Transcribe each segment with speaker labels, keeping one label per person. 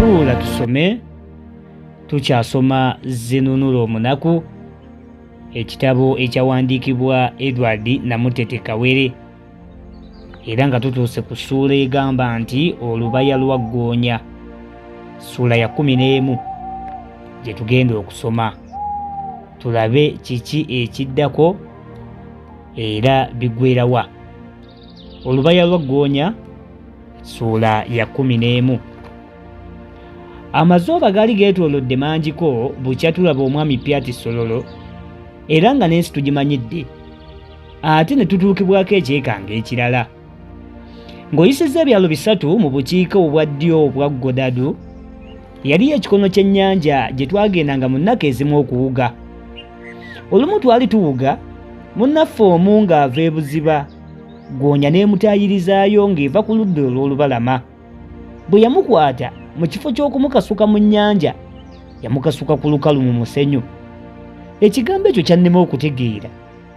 Speaker 1: Tuula tusome, tukyasoma Zinunula Omunaku, ekitabo ekyawandiikibwa Edward Namutete Kawere, era nga tutuuse ku ssuula egamba nti Olubaya lwa Ggoonya, ssuula ya 11 gye tugenda okusoma. Tulabe kiki ekiddako era biggweerawa. Olubaya lwa Ggoonya, ssuula ya 11. Amazooba gaali geetoolodde mangiko bukya tulaba omwami Piati Sololo, era nga n'ensi tugimanyidde, ate ne tutuukibwako ekyekanga ekirala. Ng'oyisizza ebyalo 3 mu bukiika obwa ddyo obwa Godadu, yaliyo ekikono ky'ennyanja gye twagendanga mu nnaku ezimu okuwuga. Olumu twali tuwuga, munnaffe omu ng'ava e Buziba, Ggoonya n'emutaayirizaayo ng'eva ku ludda olw'olubalama. Bwe yamukwata mu kifo ky'okumukasuka mu nnyanja, yamukasuka ku lukalu mu musenyu. Ekigambo ekyo kyannema okutegeera,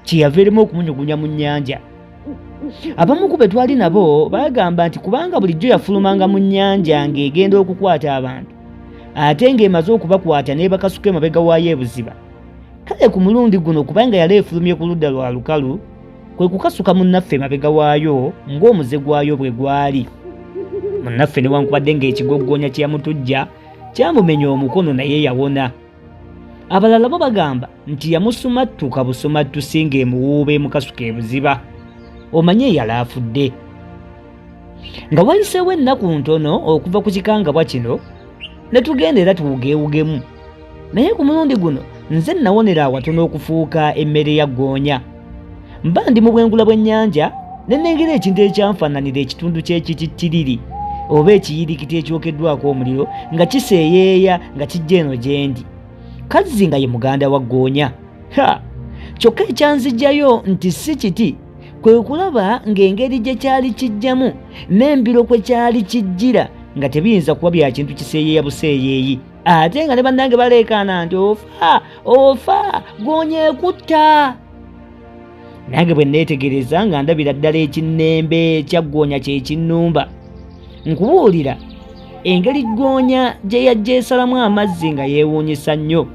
Speaker 1: kyeyava erema okumunyugunya mu nnyanja. Abamu ku be twali nabo baagamba nti kubanga bulijjo yafulumanga mu nnyanja ng'egenda okukwata abantu, ate ng'emaze okubakwata n'ebakasuka emabega waayo e Buziba, kale ku mulundi guno kubanga yali efulumye ku ludda lwa lukalu, kwe kukasuka munnaffe emabega waayo ng'omuze gwayo bwe gwali. Munnaffe newankubadde ng'ekigoggoonya kye yamutujja kyamumenya omukono naye yawona. Abalala bo bagamba nti yamusumattuka busumattusi ng'emuwuuba emukasuka e Buziba, omanye yali afudde. Nga wayiseewo ennaku ntono okuva ku kikangabwa kino, ne tugenda era tuwugeewugemu, naye ku mulundi guno nze nawonera awatono okufuuka emmere ya Ggoonya. Mba ndi mu bwengula bw'ennyanja ne nnengera ekintu ekyanfaananira ekitundu ky'ekitittiriri oba ekiyirikiti ekyokeddwako omuliro nga kiseeyeeya nga kijja eno gye ndi. Kazzi nga ye muganda wa Ggoonya. Kyokka ekyanzijjayo nti si kiti, kwe kulaba ng'engeri gye kyali kijjamu n'embiro kwe kyali kijjira nga tebiyinza kuba bya kintu kiseeyeeya buseeyeeyi, ate nga ne bannange baleekaana nti ofa Ggoonya ekutta. Nange bwe neetegereza nga ndabira ddala ekinnembe kya Ggoonya kye kinnumba, nkubuulira engeri Ggoonya gye yajja esalamu amazzi nga yeewuunyisa nnyo.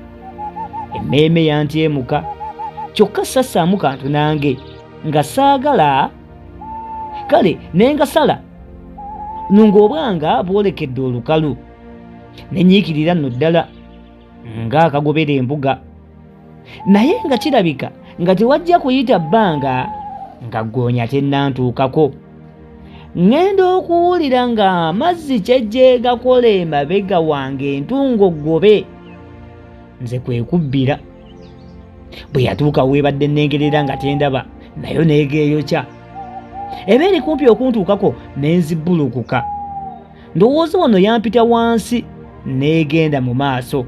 Speaker 1: Emmeeme yantyemuka, kyokka sassaamu kantu nange nga saagala, kale ne ngasala ng'obwanga bwolekedde olukalu, ne nyiikirira nno ddala ng'akagobera embuga, naye nga kirabika nga tewajja kuyita bbanga nga Ggoonya tennantuukako. Ngenda okuwulira nga amazzi kyejje gakola emabega wange entungogobe, nze kwe kubbira. Bwe yatuuka weebadde nnengerera nga tendaba, nayo neegeeyokya. Eba eri kumpi okuntuukako ne nzibbulukuka. Ndowooza wano yampita wansi neegenda mu maaso,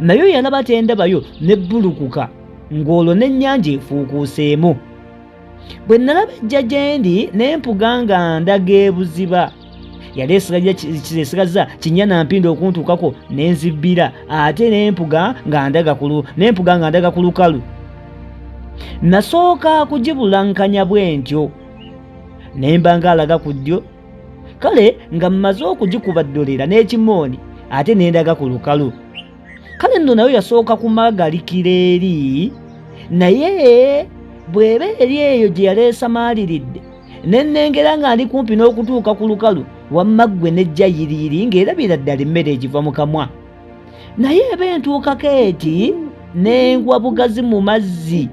Speaker 1: nayo yalaba tendabayo nebbulukuka, ng'olwo n'ennyanja efuukuuseemu. Bwe nalaba ejja gye ndi n'empuga nga ndaga e Buziba, yali esigaza kinnya na mpindi okuntuukako ne nzibbira, ate n'empuga nga ndaga ku lukalu. Nasooka kugibulankanya bwe ntyo, ne mba ng'alaga ku ddyo, kale nga mmaze okugikuba ddolera n'ekimooni, ate ne ndaga ku lukalu. Kale nno nayo yasooka kumagalikira eri, naye bw'eba eri eyo gye yali esamaaliridde, ne nnengera nga ndi kumpi n'okutuuka ku lukalu, wamma ggwe nejja yiriiri ng'erabira ddala emmere egiva mu kamwa. Naye eba entuukako eti n'engwa bugazi mu mazzi,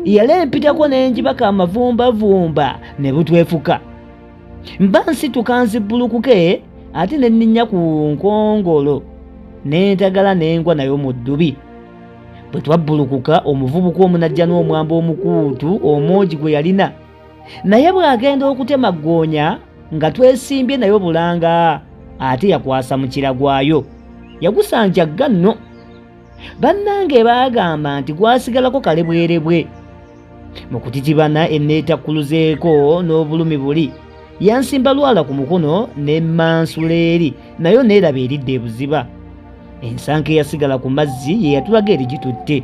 Speaker 1: yali empitako n'engibaka amavumbavumba ne butwefuka. Mba nsituka nzibbulukuke, ate ne nninnya ku nkongolo n'entagala n'engwa nayo mu ddubi. Bwe twabbulukuka, omuvubuka omunajja n'omwamba omukuutu omwogi gwe yalina, naye bw'agenda okutema Ggoonya nga twesimbye nayo bulanga, ate yakwasa mukira gwayo, yagusanjagga nno. Bannange baagamba nti gwasigalako kale bwerebwe. Mu kutitibana enneetakkuluzeeko n'obulumi buli, yansimba lwala ku mukono n'emmansula eri, nayo neeraba eridde e Buziba. Ensanka eyasigala ku mazzi ye yatulaga eri gitutte.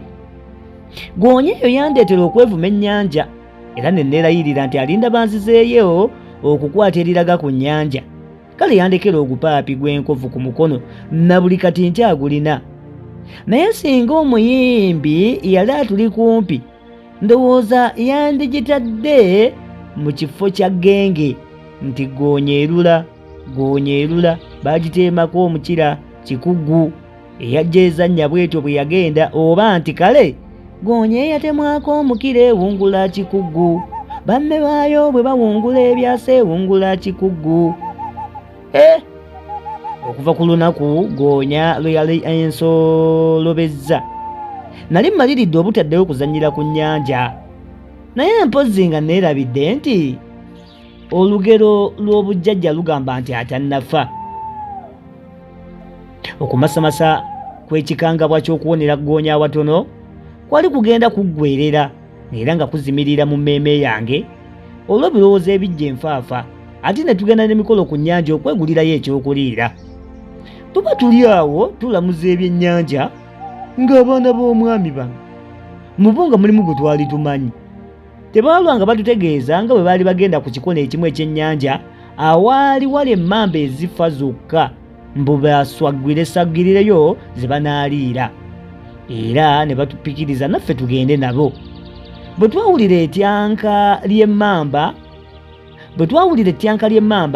Speaker 1: Ggoonya eyo yandeetera okwevuma ennyanja, era ne neerayirira nti alinda banzizeeyo okukwata eriraga ku nnyanja. kale yandekera ogupaapi gw'enkovu ku mukono na buli kati nkyagulina. Naye singa omuyimbi yali atuli kumpi, ndowooza yandigitadde mu kifo kya genge nti goonyeerula goonyeerula, baagiteemako omukira kikugu eyajja ezannya bwetyo bwe yagenda, oba nti kale goonye yatemwako omukira ewungula kikugu, bamme baayo bwe bawungula ebyasa ewungula kikugu. Okuva ku lunaku goonya lwe yali ensolobezza, nali mmaliridde obutaddeyo kuzannyira ku nnyanja, naye mpozzi nga neerabidde nti olugero lw'obujjajja lugamba nti atannafa. Okumasamasa kw'ekikangabwa ky'okuwonera goonya awatono kwali kugenda kuggwerera era nga kuzimirira mu mmeeme yange olw'ebirowoozo ebijja enfaafa, ate ne tugenda n'emikolo ku nnyanja okwegulirayo ekyokuliira. Tuba tuli awo tulamuza ebyennyanja ng'abaana b'omwami bano mu bo nga mulimu gwe twali tumanyi. Tebaalwa nga batutegeeza nga bwe baali bagenda ku kikono ekimu ekyennyanja awaali wali emmamba ezifa zokka mbu baswaggire-saggirireyo ze banaaliira, era ne batupikiriza naffe tugende nabo. Bwe twawulira ettyanka ly'emmamba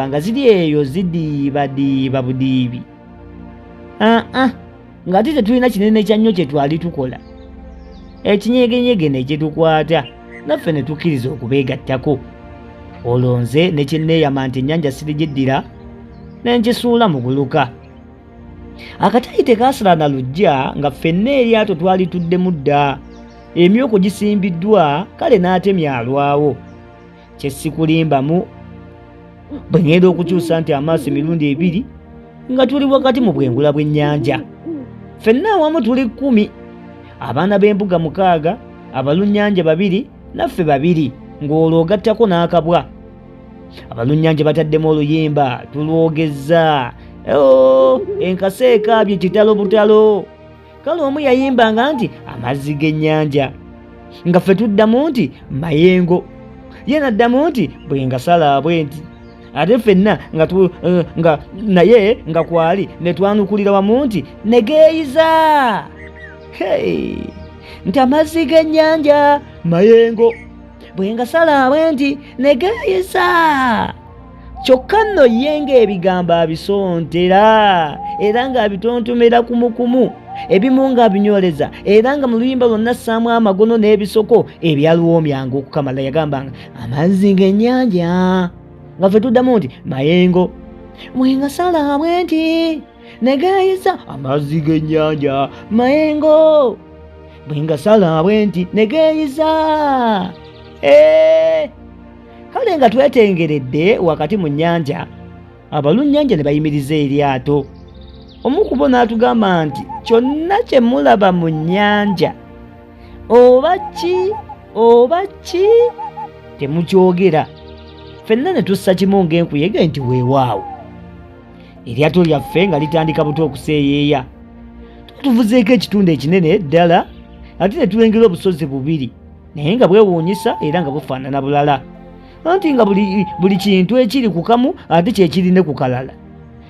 Speaker 1: nga ziri eyo zidiibadiiba budiibi, ng'ate tetulina kinene kya nnyo kye twali tukola, ekinyegenyege ne kyetukwata, naffe ne tukkiriza okubeegattako. Olwo nze ne kyenneeyama nti ennyanja sirigiddira ne nkisuula mu guluka. Akatayi tekaasala na lujja nga ffenna eryato twali tuddemu dda, emyoko gisimbiddwa, kale n'atemya alwawo. Kye sikulimbamu bwe ngenda okukyusa nti amaaso emirundi ebiri nga tuli wakati mu bwengula bw'ennyanja. Ffenna awamu tuli 10, abaana b'embuga 6, abalunnyanja 2, naffe 2, ng'olwo ogattako n'akabwa. Abalunnyanja bataddemu oluyimba tulwogezza, enkasa ekaabye kitalo butalo. Kale omu yayimbanga nti amazzi g'ennyanja, nga ffe tuddamu nti mayengo, ye naddamu nti bwengasala bwenti, ate ffenna naye nga kwali ne twanukulira wamu nti negeeyiza, nti amazzi g'ennyanja mayengo, bwengasala bwenti negeeyiza. Kyokka nno ye ng'ebigambo abisontera era ng'abitontomera kumukumu, ebimu ng'abinyoleza era nga mu luyimba lwonna assaamu amagono n'ebisoko ebyaluwoomyanga okukamala. Yagambanga amazzi g'ennyanja, nga ffe tuddamu nti mayengo, bwengasala bwenti negeeyiza, amazzi g'ennyanja mayengo, bwengasala bwenti negeeyiza. Kale nga twetengeredde wakati mu nnyanja, abalunnyanja ne bayimiriza eryato. Omu ku bo n'atugamba nti kyonna kye mulaba mu nnyanja oba ki temukyogera. Ffenna ne tussa kimu ng'enkuyege nti weewaawo. Eryato lyaffe nga litandika buto okuseeyeeya, tuvuzeeko ekitundu ekinene ddala, ate ne tulengera obusozi 2 naye nga bwewuunyisa era nga bufaanana bulala, anti nga buli kintu ekiri ku kamu ate kyekiri ne ku kalala.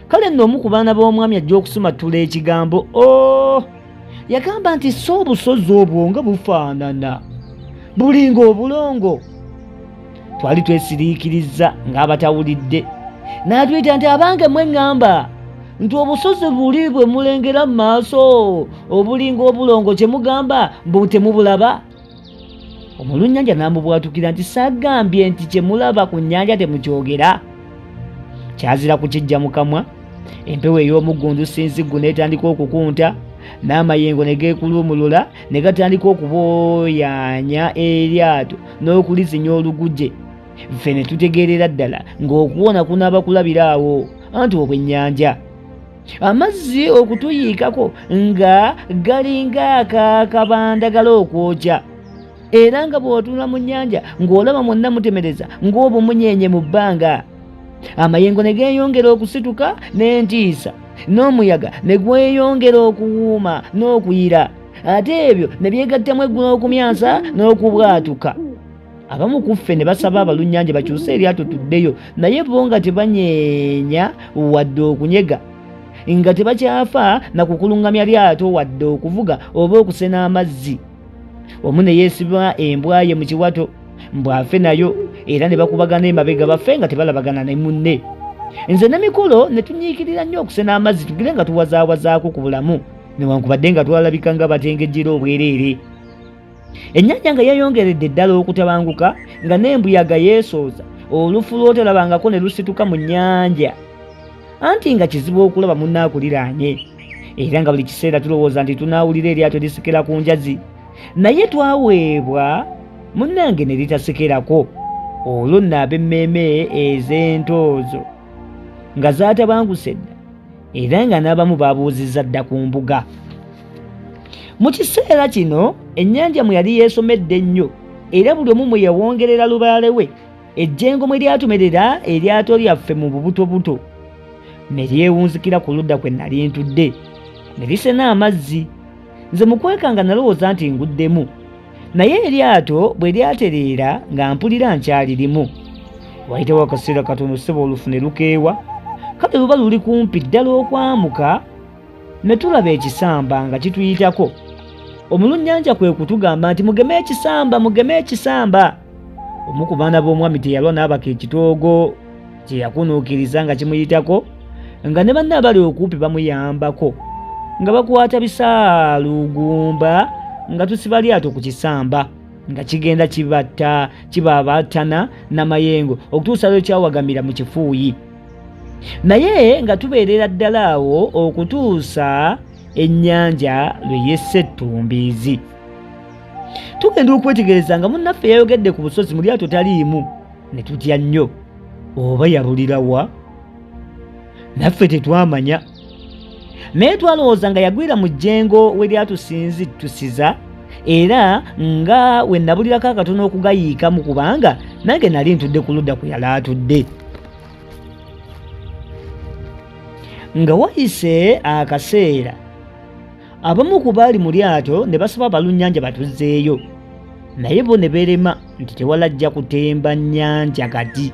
Speaker 1: Kale nno omu ku baana b'omwami ajja okusumattula ekigambo, yagamba nti so obusozi obwo nga bufaanana bulinga obulongo. Twali twesiriikiriza ng'abatawulidde, n'atuyita nti abange mmwe ŋŋamba nti obusozi buli bwe mulengera mu maaso obulinga obulongo kye mugamba mbu temubulaba. Omulunnyanja n'amubwatukira nti saagambye nti kye mulaba ku nnyanja temukyogera. Kyazira kukijja mu kamwa, empewo ey'omuggundu sinziggu n'etandika okukunta, n'amayengo ne geekuluumulula ne gatandika okubooyaanya eryato n'okulizinya oluguje. Ffe ne tutegeerera ddala ng'okuwona kunaaba kulabira awo, anti obwennyanja. Amazzi okutuyiikako nga galinga akakabandagala okwokya, era nga bw'otuula mu nnyanja ng'olaba mwonna mutemereza ng'obumunyenye mu bbanga. Amayengo ne geeyongera okusituka n'entiisa, n'omuyaga ne gweyongera okuwuuma n'okuyira, ate ebyo ne byegattamu eggulu okumyansa n'okubwatuka. Abamu ku ffe ne basaba abalunnyanja bakyuse eryato tuddeyo, naye bo nga tebanyeenya wadde okunyega, nga tebakyafa na kukulungamya lyato wadde okuvuga oba okusena amazzi. Omu ne yeesiba embwa ye mu kiwato mbw'afe nayo, era ne bakubagana emabega baffe nga tebalabagana ne munne. Nze ne Mikolo ne tunyiikirira nnyo okusena amazzi tugire nga tuwazaawazaako ku bulamu, newankubadde nga twalabika nga batengejjera obwereere. Ennyanja nga yeeyongeredde ddala okutabanguka, nga n'embuyaga yeesooza, olufu lw'otalabangako ne lusituka mu nnyanja, anti nga kizibu okulaba munnaakuliraanye, era nga buli kiseera tulowooza nti tunaawulira eryato lisekera ku njazi, naye twaweebwa munnange ne litasekerako. Olwo nno ab'emmeeme ez'entoozo nga zaatabanguse dda, era nga n'abamu baabuuzizza dda ku mbuga. Mu kiseera kino ennyanja mwe yali yeesomedde ennyo, era buli omu mwe yawongerera lubaale we, ejjengo mwe lyatumerera eryato lyaffe mu bubutobuto ne lyewunzikira ku ludda kwe nali ntudde, ne lisena amazzi. Nze mu kwekanga nalowooza nti nguddemu, naye eryato bwe lyatereera nga mpulira nkyalirimu. Wayitawo akaseera katono ssebo olufu ne lukeewa, kale luba luli kumpi ddala okwamuka, ne tulaba ekisamba nga kituyitako. Omulunnyanja kwe kutugamba nti mugeme ekisamba, mugeme ekisamba. Omu ku baana b'omwami teyalwa n'abaka ekitoogo kye yakunuukiriza nga kimuyitako, nga ne banne abali okumpi bamuyambako, nga bakwata bisaalugumba nga tusiba lyato ku kisamba, nga kigenda kibatta kibaabattana n'amayengo okutuusa lwe kyawagamira mu kifuuyi. Naye nga tubeerera ddala awo okutuusa ennyanja lwe yesse ettumbiizi. Tugenda okwetegereza nga munnaffe yayogedde ku busozi mu lyato taliimu, ne tutya nnyo. Oba yabulirawa? Naffe tetwamanya, naye twalowooza nga yagwira mu jjengo we lyatusinzitusiza, era nga we nabulirako akatono okugayiikamu kubanga nange nali ntudde ku ludda kwe yali atudde. Nga wayise akaseera, abamu ku baali mu lyato ne basaba abalunnyanja batuzzeeyo, naye bo ne beerema nti tewalajja kutemba nnyanja kati.